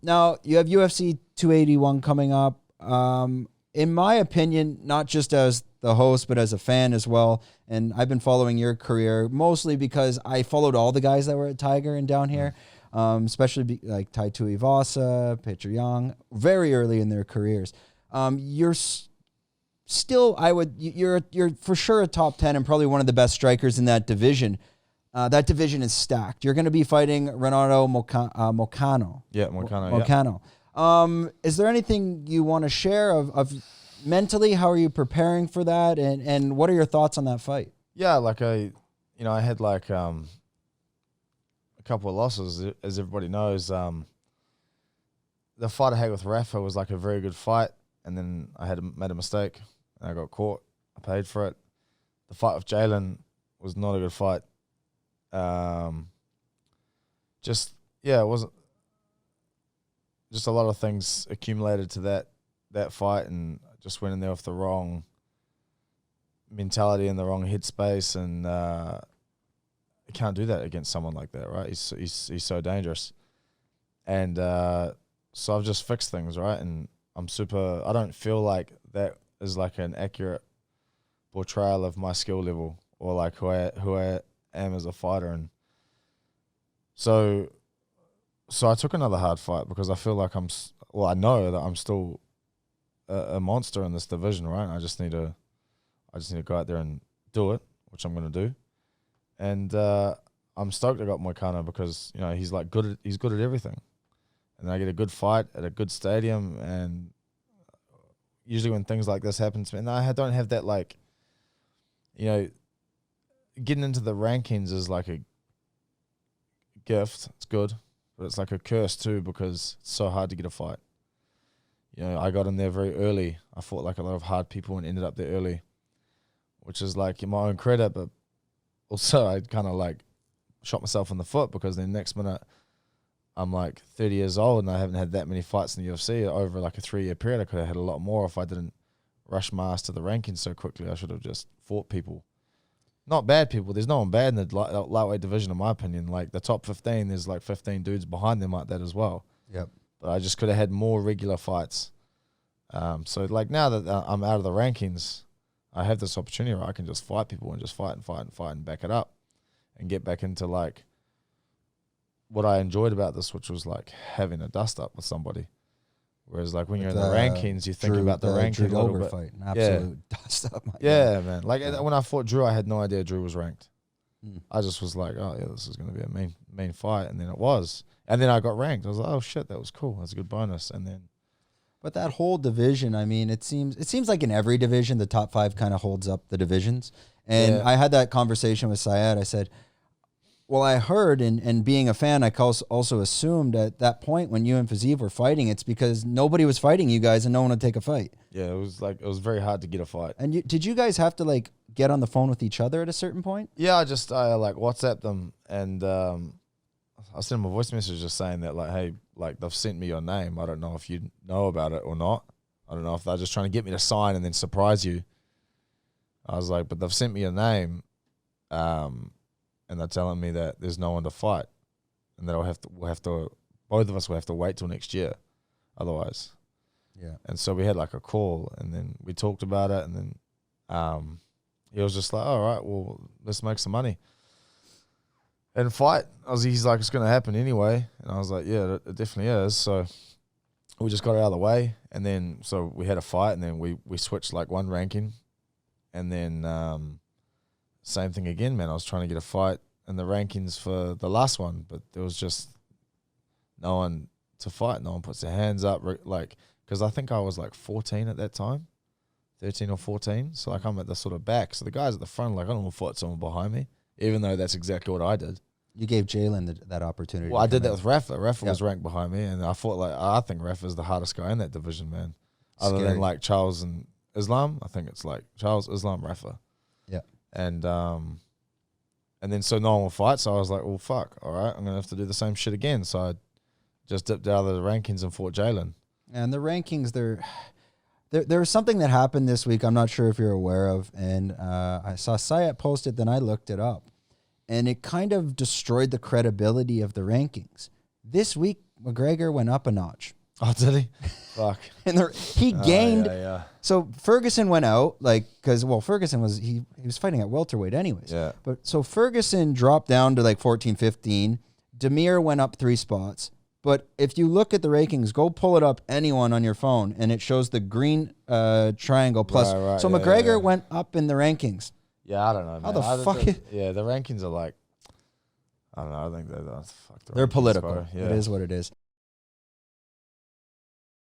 Now you have UFC 281 coming up. In my opinion, not just as the host, but as a fan as well. And I've been following your career mostly because I followed all the guys that were at Tiger and down here, especially like Tai Tuivasa, Petr Yan, very early in their careers. You're still, you're for sure a top 10 and probably one of the best strikers in that division. That division is stacked. You're going to be fighting Renato Moicano. Yeah, Moicano. Is there anything you want to share of mentally? How are you preparing for that? And what are your thoughts on that fight? Yeah, like I had like a couple of losses, as everybody knows. The fight I had with Rafa was like a very good fight, and then I made a mistake, and I got caught. I paid for it. The fight with Jalen was not a good fight. It wasn't. Just a lot of things accumulated to that fight, and just went in there with the wrong mentality and the wrong headspace, and you can't do that against someone like that, right? He's so dangerous, and so I've just fixed things, right? And I don't feel like that is like an accurate portrayal of my skill level or like who I am as a fighter, and so I took another hard fight because I feel like I know that I'm still a monster in this division, right? I just need to go out there and do it, which I'm going to do. And I'm stoked I got Moicano because, he's good at everything. And I get a good fight at a good stadium, and usually when things like this happen to me, and I don't have that, like, getting into the rankings is like a gift. It's good. But it's like a curse too because it's so hard to get a fight. I got in there very early. I fought like a lot of hard people and ended up there early, which is like in my own credit, but also I kind of like shot myself in the foot because the next minute I'm like 30 years old and I haven't had that many fights in the UFC over like a 3-year period. I could have had a lot more if I didn't rush my ass to the rankings so quickly. I should have just fought people. Not bad people. There's no one bad in the lightweight division, in my opinion. Like the top 15, there's like 15 dudes behind them like that as well. Yep. But I just could have had more regular fights. So like now that I'm out of the rankings, I have this opportunity where I can just fight people and just fight and back it up and get back into like what I enjoyed about this, which was like having a dust up with somebody. Whereas like when you're in the rankings, you think about the ranking a little bit. Fight, an absolute dust up. Man. Like when I fought Drew, I had no idea Drew was ranked. I just was like, oh yeah, this is going to be a main fight, and then it was, and then I got ranked. I was like, oh shit, that was cool. That's a good bonus. And then, but that whole division, I mean, it seems like in every division, the top 5 kind of holds up the divisions. And I had that conversation with Syed. I said, well, I heard, and being a fan, I also assumed at that point when you and Fiziev were fighting, it's because nobody was fighting you guys and no one would take a fight. Yeah, it was very hard to get a fight. And did you guys have to like get on the phone with each other at a certain point? Yeah, I like WhatsApped them, and I sent them a voice message just saying that like, hey, like they've sent me your name. I don't know if you know about it or not. I don't know if they're just trying to get me to sign and then surprise you. I was like, but they've sent me your name. And they're telling me that there's no one to fight, and that both of us will have to wait till next year, otherwise. Yeah. And so we had like a call, and then we talked about it, and then he was just like, all right, well, let's make some money and fight. He's like, it's going to happen anyway, and I was like, yeah, it definitely is. So we just got it out of the way, and then so we had a fight, and then we switched like one ranking, and then same thing again, man. I was trying to get a fight in the rankings for the last one, but there was just no one to fight. No one puts their hands up, like, because I think I was like 14 at that time, 13 or 14. So like I'm at the sort of back. So the guys at the front, like I don't want to fight someone behind me, even though that's exactly what I did. You gave Jalen that opportunity. Well, I did that with Rafa. Rafa was ranked behind me, and I think Rafa's the hardest guy in that division, man. Other than like Charles and Islam, I think it's like Charles, Islam, Rafa. Yeah. And then so no one will fight, so I was like, well, fuck, all right, I'm going to have to do the same shit again. So I just dipped out of the rankings and fought Jalen. And the rankings, there was something that happened this week I'm not sure if you're aware of, and I saw Syed post it, then I looked it up. And it kind of destroyed the credibility of the rankings. This week, McGregor went up a notch. Oh, did he? Fuck. And he gained. Yeah. So Ferguson went out, like, because, well, Ferguson was, he was fighting at welterweight anyways. Yeah. But so Ferguson dropped down to like 14, 15. Demir went up 3 spots. But if you look at the rankings, go pull it up, anyone on your phone, and it shows the green triangle plus. Right, so yeah, McGregor went up in the rankings. Yeah, I don't know, man. How the fuck? The rankings are like, I don't know. I think they're They're rankings, political. bro. Yeah. It is what it is.